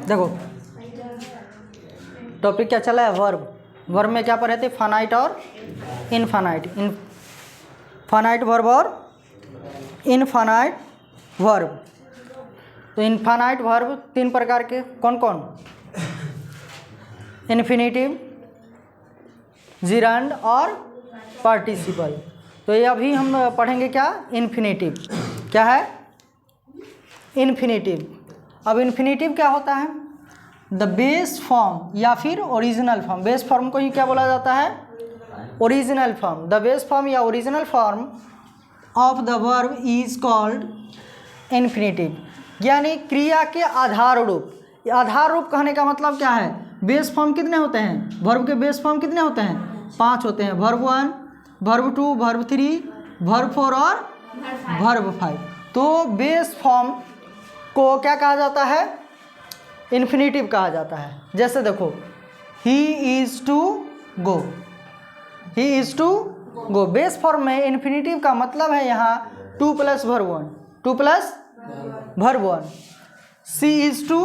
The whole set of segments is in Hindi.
देखो टॉपिक क्या चला है, वर्ब। वर्ब में क्या पढ़े थे, फाइनाइट और इनफाइनाइट। फाइनाइट वर्ब और इनफाइनाइट वर्ब। तो इनफाइनाइट वर्ब 3 प्रकार के, कौन कौन? इन्फिनेटिव, जिरंड और पार्टिसिपल। तो ये अभी हम पढ़ेंगे क्या, इन्फिनेटिव। क्या है? इन्फिनेटिव। अब इन्फिनेटिव क्या होता है? द बेस फॉर्म या फिर ओरिजिनल फॉर्म। बेस फॉर्म को ही क्या बोला जाता है? Original form. The base form या original form of the verb is called infinitive, यानी क्रिया के आधार रूप। आधार रूप कहने का मतलब क्या है? बेस फॉर्म कितने होते हैं? वर्ब के बेस फॉर्म कितने होते हैं? 5 होते हैं। वर्ब 1, वर्ब 2, वर्ब 3, वर्ब 4 और वर्ब 5। तो बेस फॉर्म को क्या कहा जाता है? इन्फिनेटिव कहा जाता है। जैसे देखो, he is to go, he is to go. Base form में इन्फिनेटिव का मतलब है यहाँ 2 + verb 1, 2 + verb 1। She is to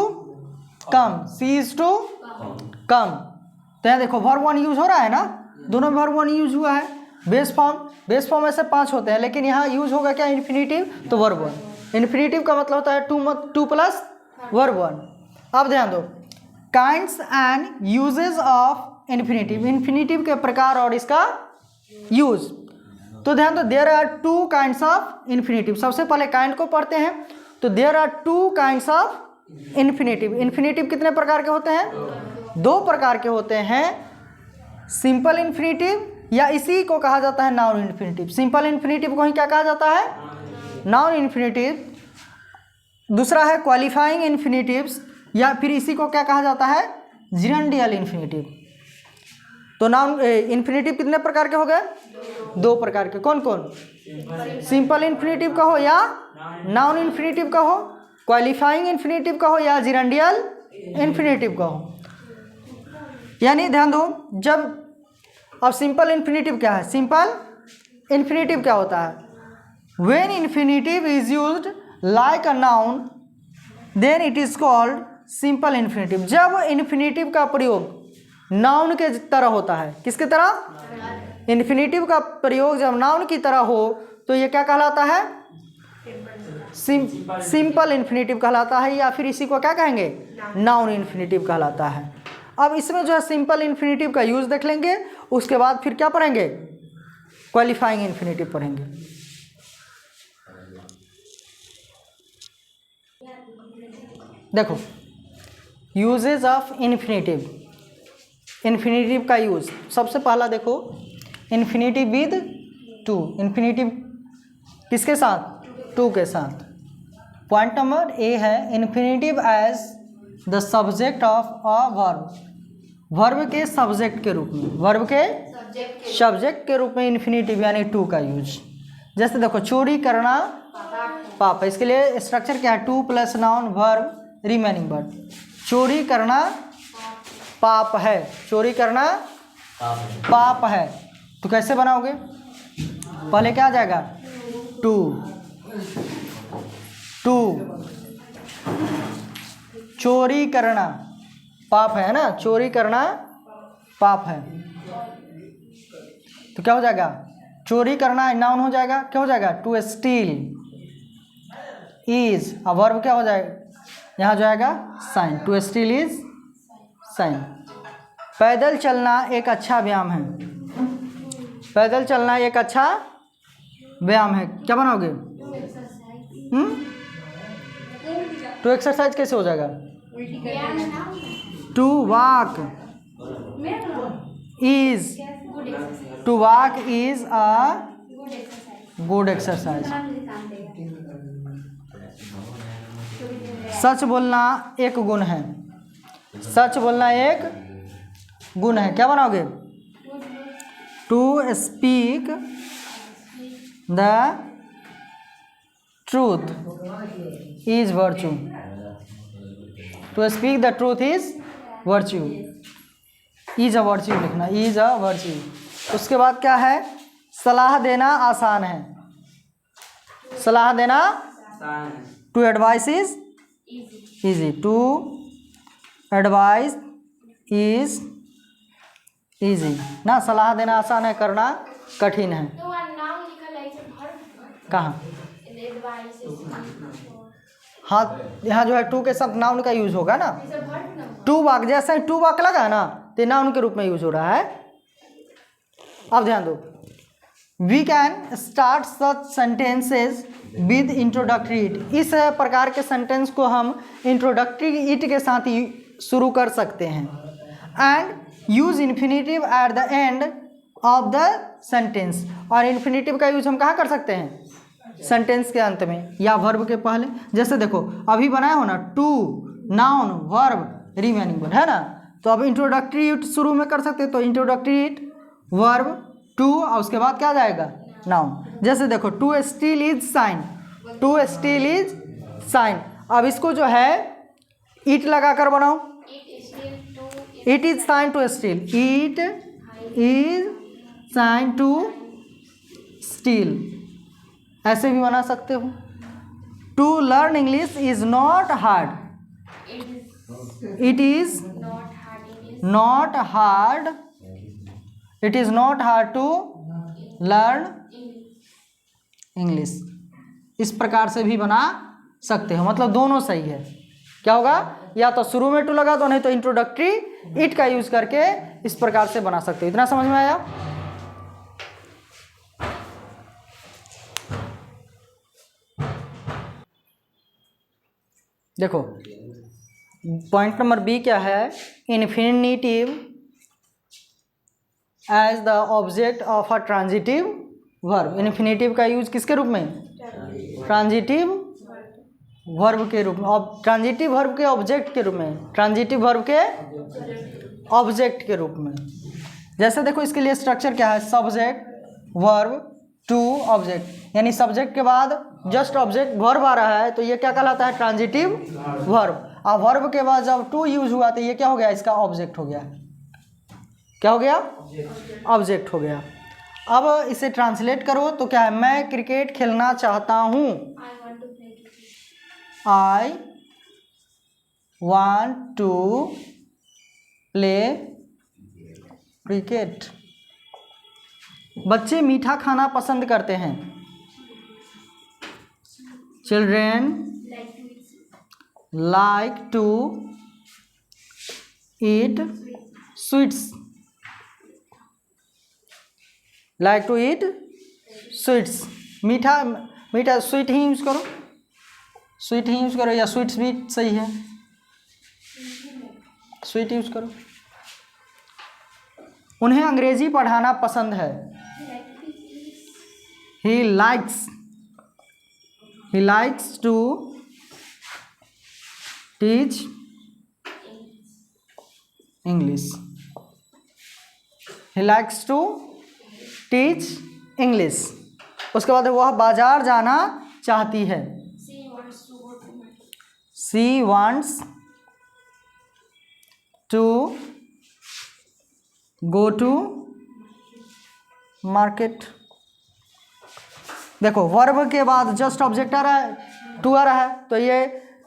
come, she is to come. तो यहाँ देखो वर्ब 1 यूज हो रहा है ना, दोनों में वर्ब 1 यूज हुआ है। बेस फॉर्म ऐसे 5 होते हैं, लेकिन यहाँ यूज होगा क्या, इन्फिनेटिव, तो वर्ब 1। इन्फिनेटिव का मतलब होता है 2 + वर्ब 1। अब ध्यान दो, kinds and uses of infinitive. Infinitive के प्रकार और इसका यूज। तो ध्यान दो, there are 2 kinds of infinitive. सबसे पहले काइंड को पढ़ते हैं। तो there are 2 kinds of infinitive. Infinitive कितने प्रकार के होते हैं? 2 प्रकार के होते हैं। सिंपल इन्फिनेटिव, या इसी को कहा जाता है नाउन इन्फिनेटिव। सिंपल इन्फिनेटिव को ही क्या कहा जाता है? Noun infinitive. दूसरा है क्वालिफाइंग इन्फिनेटिव्स, या फिर इसी को क्या कहा जाता है? जिरंडियल इन्फिनेटिव। तो नाउन इन्फिनेटिव कितने प्रकार के हो गए? 2 प्रकार के। कौन कौन? सिंपल इन्फिनेटिव कहो या नाउन इन्फिनेटिव कहो, क्वालिफाइंग इन्फिनेटिव कहो या जिरंडियल इन्फिनेटिव कहो। यानी ध्यान दो, जब अब सिंपल इन्फिनेटिव क्या है? सिंपल इन्फिनेटिव क्या होता है? When infinitive is used like a noun then it is called simple infinitive. जब इन्फिनेटिव का प्रयोग नाउन के तरह होता है, किसके तरह? इन्फिनेटिव का प्रयोग जब नाउन की तरह हो तो ये क्या कहलाता है? सिंपल इन्फिनेटिव कहलाता है, या फिर इसी को क्या कहेंगे? नाउन इन्फिनेटिव कहलाता है। अब इसमें जो है सिंपल इन्फिनेटिव का यूज देख लेंगे, उसके बाद फिर क्या पढ़ेंगे? क्वालिफाइंग इन्फिनेटिव पढ़ेंगे। देखो, यूजेज ऑफ इन्फिनेटिव। इन्फिनेटिव का यूज, सबसे पहला देखो, इन्फिनेटिव विद 2। इन्फिनेटिव किसके साथ? 2 के साथ। पॉइंट नंबर ए है, infinitive as the subject of a verb. Verb के सब्जेक्ट के रूप में, वर्ब के सब्जेक्ट के रूप में इन्फिनेटिव यानी 2 का यूज। जैसे देखो, चोरी करना पाप है। इसके लिए स्ट्रक्चर क्या है? 2 + नाउन वर्ब रिमेनिंग वर्ब। चोरी करना पाप है, चोरी करना पाप है। तो कैसे बनाओगे? पहले क्या आ जाएगा? 2 चोरी करना पाप है ना, चोरी करना पाप है। तो क्या हो जाएगा? चोरी करना नाउन हो जाएगा, क्या हो जाएगा? To steal is. अब वर्ब क्या हो जाएगा? यहाँ जाएगा sin, to steal is sin. पैदल चलना एक अच्छा व्यायाम है। पैदल चलना एक अच्छा व्यायाम है। क्या बनाओगे? टू एक्सरसाइज कैसे हो जाएगा? To walk is a good exercise. सच बोलना एक गुण है। सच बोलना एक गुण है। क्या बनाओगे? To speak the truth is virtue. To speak the truth is virtue. Is a virtue लिखना, इज अ वर्च्यू। उसके बाद क्या है? सलाह देना आसान है। सलाह देना to advice is easy, to advice is easy ना, सलाह देना आसान है, करना कठिन है। कहाँ? हाँ, यहाँ जो है टू के साथ नाउन का यूज होगा ना, टू वाक, जैसे टू वाक लगा है ना, तो नाउन के रूप में यूज हो रहा है। अब ध्यान दो, we can start such sentences with introductory it. इस प्रकार के सेंटेंस को हम इंट्रोडक्टरी इट के साथ ही शुरू कर सकते हैं। And use infinitive at the end of the sentence, और इन्फिनेटिव का यूज हम कहाँ कर सकते हैं? सेंटेंस के अंत में या वर्ब के पहले। जैसे देखो अभी बनाया हो ना, टू नाउन वर्ब रिमेनिंग है ना, तो अब इंट्रोडक्टरी इट शुरू में कर सकते हैं, तो इंट्रोडक्टरी इट वर्ब टू और उसके बाद क्या जाएगा? नाउन। जैसे देखो to steal is sin, to steal is sin, अब इसको जो है इट लगा कर बनाओ, it is sin to steal, it is sin to steal, ऐसे भी बना सकते हो। To learn English is not hard, it is not hard, it is not hard to learn English. इस प्रकार से भी बना सकते हो, मतलब दोनों सही है। क्या होगा? या तो शुरू में टू लगा दो, नहीं तो इंट्रोडक्टरी इट का यूज करके इस प्रकार से बना सकते हो। इतना समझ में आया? देखो पॉइंट नंबर बी क्या है? Infinitive as the object of a transitive verb. Infinitive का यूज किसके रूप में? ट्रांजिटिव वर्ब के रूप में, ट्रांजिटिव वर्ब के ऑब्जेक्ट के रूप में, ट्रांजिटिव वर्ब के ऑब्जेक्ट के रूप में। जैसे देखो इसके लिए स्ट्रक्चर क्या है? सब्जेक्ट वर्ब टू ऑब्जेक्ट, यानी सब्जेक्ट के बाद जस्ट ऑब्जेक्ट वर्ब आ रहा है, तो ये क्या कहलाता है? Transitive verb. और वर्ब के बाद जब टू यूज हुआ तो ये क्या हो गया? इसका ऑब्जेक्ट हो गया। क्या हो गया? ऑब्जेक्ट हो गया। अब इसे ट्रांसलेट करो तो क्या है? मैं क्रिकेट खेलना चाहता हूँ, I want to play cricket. बच्चे मीठा खाना पसंद करते हैं, children like to eat sweets, like to eat sweets. मीठा मीठा स्वीट ही यूज करो, स्वीट ही यूज करो, या स्वीट्स भी सही है, स्वीट यूज करो। उन्हें अंग्रेजी पढ़ाना पसंद है, he likes to teach English, he likes to teach English. उसके बाद वह बाजार जाना चाहती है, she wants to go to market. देखो वर्ब के बाद जस्ट ऑब्जेक्ट आ रहा है, टू आ रहा है, तो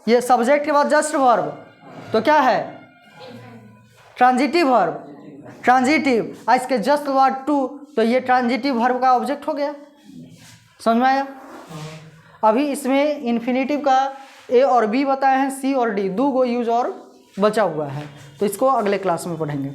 ये सब्जेक्ट के बाद जस्ट वर्ब, तो क्या है? Transitive verb, transitive. इसके जस्ट वर्ड टू, तो ये ट्रांजिटिव वर्ब का ऑब्जेक्ट हो गया। समझ में आया? अभी इसमें इन्फिनेटिव का ए और बी बताए हैं, सी और डी, दो गो यूज और बचा हुआ है, तो इसको अगले क्लास में पढ़ेंगे।